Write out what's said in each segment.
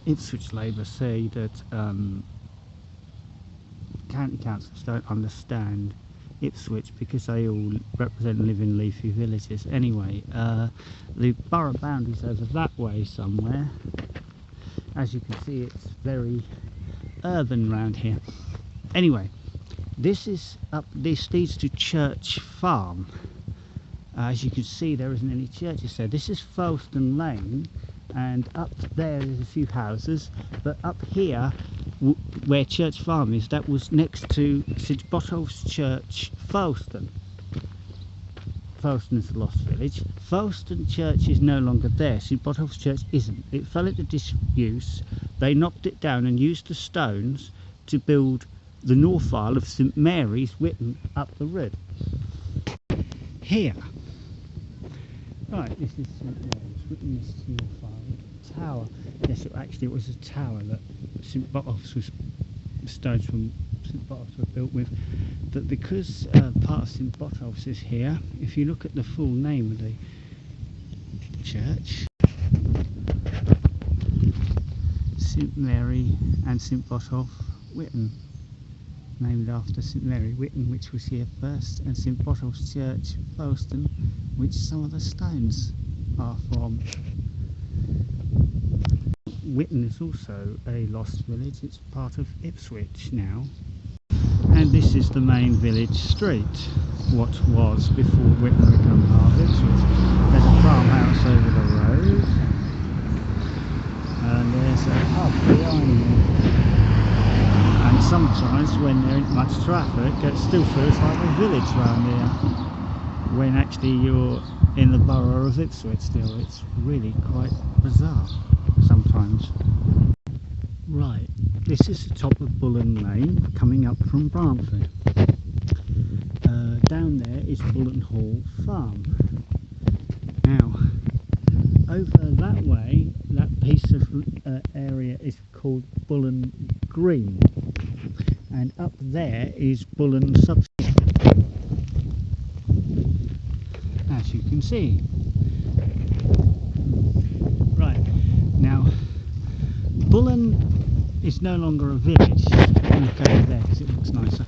Ipswich Labour say that county councils don't understand Ipswich because they all represent and live in leafy villages. Anyway, the borough boundary's over that way somewhere. As you can see, it's very urban round here. Anyway, this leads to Church Farm. As you can see, there isn't any churches there. This is Folkestone Lane, and up there is a few houses, but up here where Church Farm is, that was next to St Botolph's Church, Folkestone. Folkestone is a lost village. Folkestone Church is no longer there. St Botolph's Church isn't. It fell into disuse. They knocked it down and used the stones to build the north aisle of St Mary's, Whitton, up the road. Here. Right, this is St Mary's, Whitton is the north aisle. Tower. Yes, actually it was a tower that St Botolph's was, stones from St Botolph's were built with. But because part of St Botolph's is here, if you look at the full name of the church, St Mary and St Botolph, Whitton, named after St Mary, Whitton, which was here first, and St Botolph's Church, Folkestone, which some of the stones are from. Whitton is also a lost village. It's part of Ipswich now. And this is the main village street, what was before Whitton became part of Ipswich. There's a farmhouse over the road, and there's a pub behind me. And sometimes when there isn't much traffic, it still feels like a village round here, when actually you're in the borough of Ipswich still. It's really quite bizarre sometimes. Right, this is the top of Bullen Lane coming up from Bramford. Down there is Bullen Hall Farm. Now, over that way, that piece of area is called Bullen Green, and up there is Bullen Substation, as you can see. Right, now Bullen is no longer a village. I'll look over there because it looks nicer.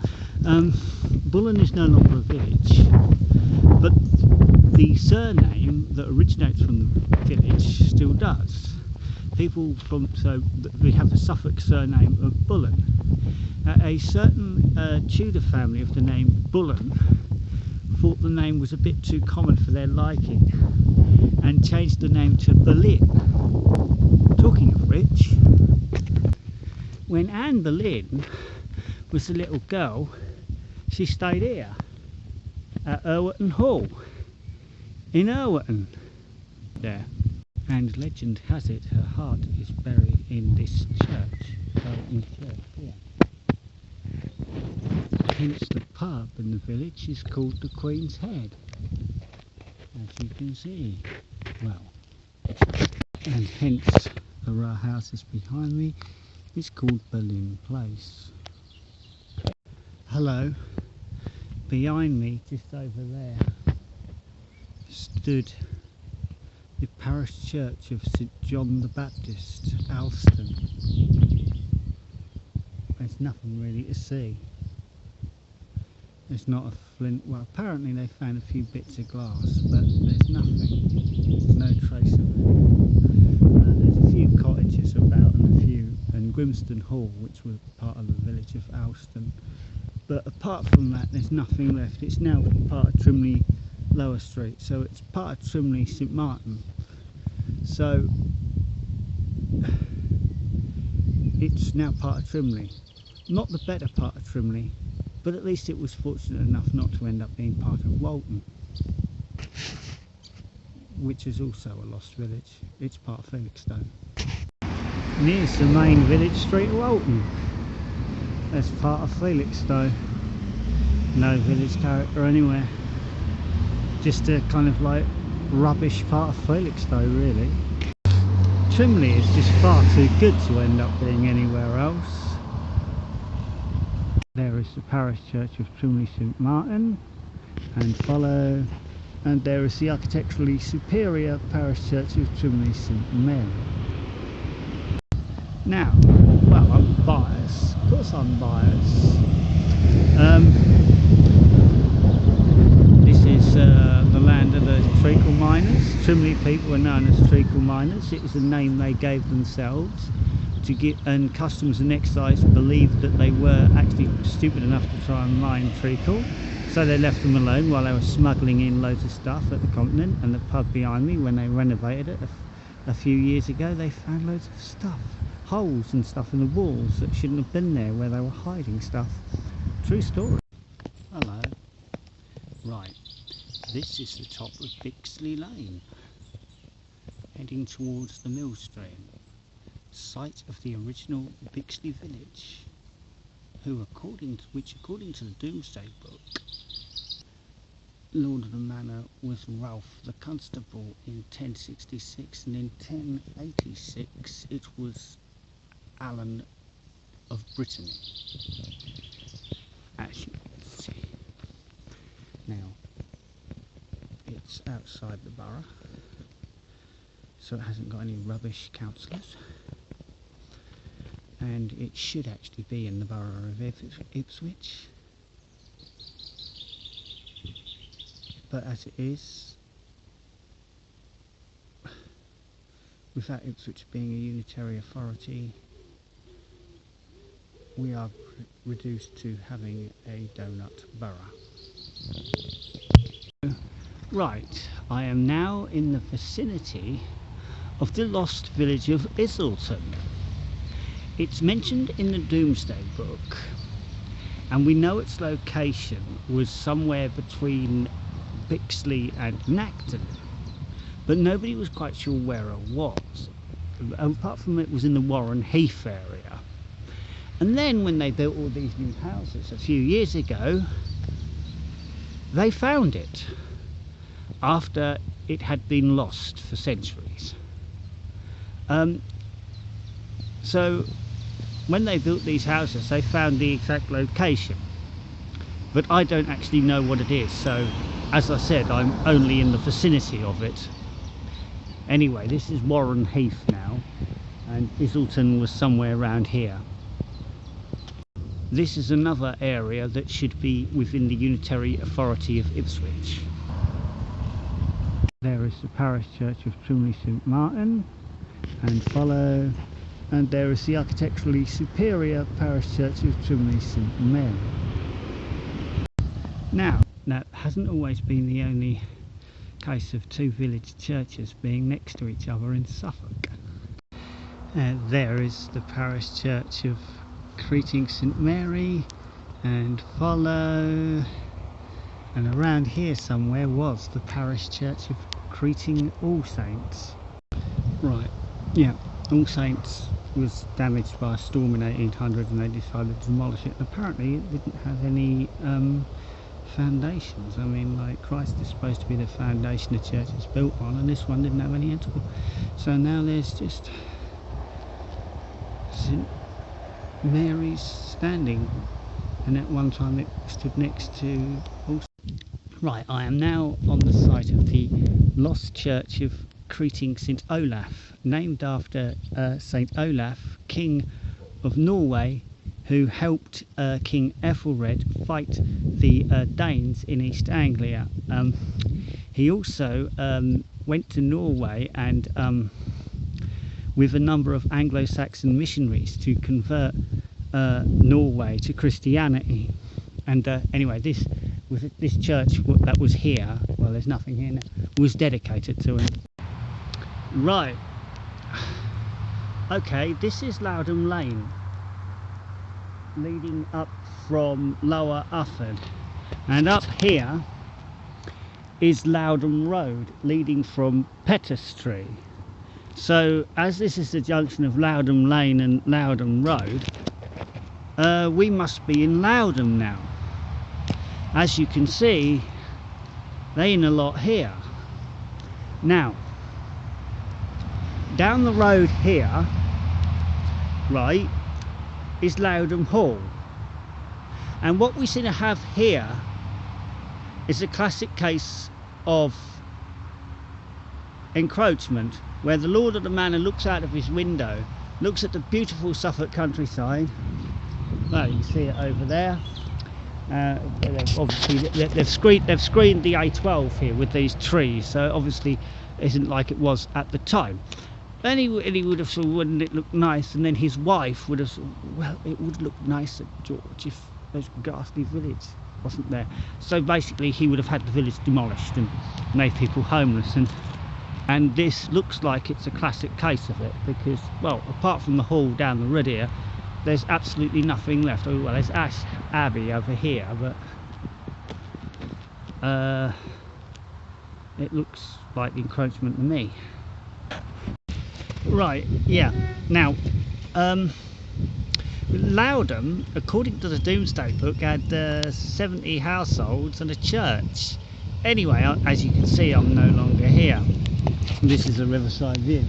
Bullen is no longer a village, but the surname that originates from the village still does. People so we have the Suffolk surname of Bullen. A certain Tudor family of the name Bullen thought the name was a bit too common for their liking and changed the name to Boleyn. Talking of which, when Anne Boleyn was a little girl, she stayed here at Irwitton Hall in Irwitton there, and legend has it her heart is buried in this church, Irwitton Church here. Hence the pub in the village is called the Queen's Head, as you can see. Well, and hence the row of houses behind me is called Boleyn Place. Hello, behind me, just over there, stood the parish church of St John the Baptist, Alston. There's nothing really to see. There's not a flint, well apparently they found a few bits of glass, but there's nothing, no trace of it. There's a few cottages about and Grimston Hall, which was part of the village of Alston. But apart from that, there's nothing left. It's now part of Trimley Lower Street, so it's part of Trimley St Martin. So it's now part of Trimley. Not the better part of Trimley, but at least it was fortunate enough not to end up being part of Walton, which is also a lost village. It's part of Felixstowe. And here's the main village street of Walton. That's part of Felixstowe. No village character anywhere. Just a kind of like rubbish part of Felixstowe really. Trimley is just far too good to end up being anywhere else. There is the parish church of Trimley St Martin, and there is the architecturally superior parish church of Trimley St Mary. Now, well, I'm biased. Of course I'm biased. This is the land of the treacle miners. Trimley people were known as treacle miners. It was a name they gave themselves to get, and customs and excise believed that they were actually stupid enough to try and mine treacle, so they left them alone while they were smuggling in loads of stuff at the continent. And the pub behind me, when they renovated it a few years ago, they found loads of stuff, holes and stuff in the walls that shouldn't have been there, where they were hiding stuff. True story. Hello. Right, this is the top of Bixley Lane, heading towards the mill stream, site of the original Bixley village, which according to the Domesday Book, Lord of the Manor was Ralph the Constable in 1066, and in 1086 it was Alan of Brittany, as you can see. Now, it's outside the borough, so it hasn't got any rubbish councillors, and it should actually be in the borough of Ipswich, but as it is, without Ipswich being a unitary authority, we are reduced to having a donut borough. Right, I am now in the vicinity of the lost village of Islington. It's mentioned in the Domesday Book, and we know its location was somewhere between Bixley and Acton, but nobody was quite sure where it was, apart from it was in the Warren Heath area. And then when they built all these new houses a few years ago, they found it after it had been lost for centuries. So when they built these houses, they found the exact location, but I don't actually know what it is, so as I said, I'm only in the vicinity of it. Anyway, this is Warren Heath now, and Islington was somewhere around here. This is another area that should be within the unitary authority of Ipswich. There is the parish church of Trimley St Martin, and follow, and there is the architecturally superior parish church of Trimley St Mary. Now, that hasn't always been the only case of two village churches being next to each other in Suffolk. There is the parish church of Creting St Mary, and follow, and around here somewhere was the parish church of Creting All Saints. Right, yeah, All Saints was damaged by a storm in 1800 and they decided to demolish it. Apparently it didn't have any foundations. I mean, like, Christ is supposed to be the foundation the church is built on, and this one didn't have any at all. So now there's just St Mary's standing, and at one time it stood next to... Right, I am now on the site of the lost church of Creting St Olaf, named after St Olaf, King of Norway, who helped King Ethelred fight the Danes in East Anglia. He also went to Norway and with a number of Anglo-Saxon missionaries to convert Norway to Christianity. And anyway, this church that was here, well, there's nothing here now, was dedicated to him. Right, okay, this is Loudham Lane, leading up from Lower Ufford, and up here is Loudham Road, leading from Petterstree. So as this is the junction of Loudham Lane and Loudham Road, we must be in Loudham now. As you can see, there ain't a lot here. Now, down the road here, right, is Loudham Hall. And what we seem to have here is a classic case of encroachment, where the lord of the manor looks out of his window looks at the beautiful Suffolk countryside. Well, you can see it over there. Obviously they've screened the A12 here with these trees, so obviously it isn't like it was at the time. And he would have thought, wouldn't it look nice? And then his wife would have thought, well, it would look nicer, George, if those ghastly village wasn't there. So basically he would have had the village demolished and made people homeless, and this looks like it's a classic case of it, because, well, apart from the hall down the road here, there's absolutely nothing left. Oh, well, there's Ash Abbey over here, but it looks like the Encroachment to me. Right, yeah. Now, Loudon, according to the Domesday Book, had 70 households and a church. Anyway, as you can see, I'm no longer here. This is a riverside view.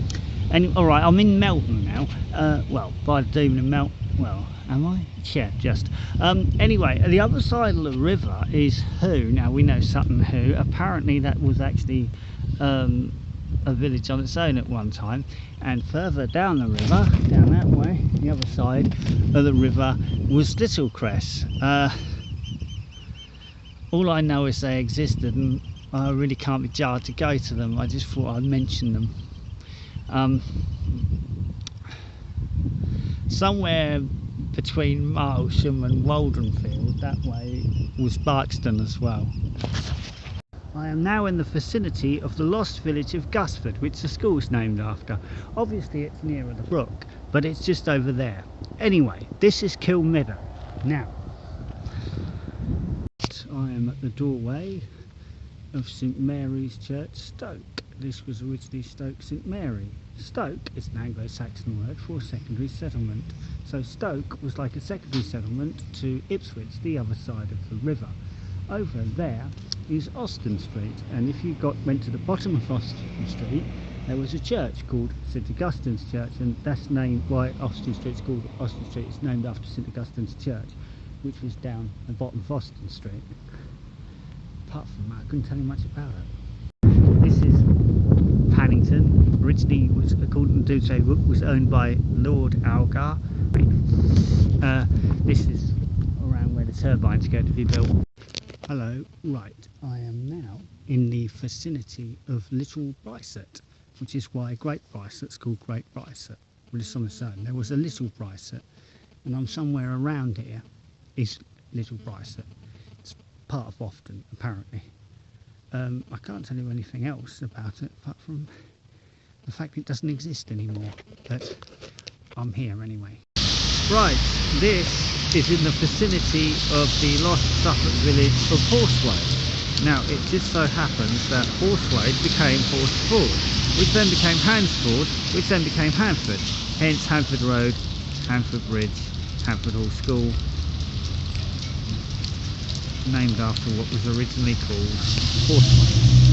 And alright, I'm in Melton now. Well, by the Demon in Melton. Well, am I? Yeah, just. Anyway, the other side of the river is Who. Now, we know Sutton Hoo. Apparently, that was actually a village on its own at one time. And further down the river, down that way, the other side of the river, was Little Cress. All I know is they existed, and I really can't be jarred to go to them. I just thought I'd mention them. Somewhere between Martlesham and Waldenfield, that way, was Barkston as well. I am now in the vicinity of the lost village of Gusford, which the school is named after. Obviously it's nearer the brook, but it's just over there. Anyway, this is Kilmeadow. Now, I am at the doorway of St Mary's Church, Stoke. This was originally Stoke St Mary. Stoke is an Anglo-Saxon word for secondary settlement. So Stoke was like a secondary settlement to Ipswich, the other side of the river. Over there is Austin Street, and if you went to the bottom of Austin Street, there was a church called St Augustine's Church, and that's named why Austin Street's called Austin Street. It's named after St Augustine's Church, which was down the bottom of Austin Street. Apart from that, I couldn't tell you much about it. This is Paddington. Originally, was, according to Domesday Book, was owned by Lord Algar. This is around where the turbine's going to be built. Hello, right, I am now in the vicinity of Little Bryset, which is why Great Bryset's called Great Bryset. Well, it's on its own. There was a Little Bryset, and I'm somewhere around here is Little Bryset. It's part of Ofton, apparently. I can't tell you anything else about it apart from the fact it doesn't exist anymore, but I'm here anyway. Right, this is in the vicinity of the lost Suffolk village of Horsewade. Now, it just so happens that Horsewade became Horseford, which then became Hansford, which then became Hanford. Hence Hanford Road, Hanford Bridge, Hanford Hall School, named after what was originally called Horsewade.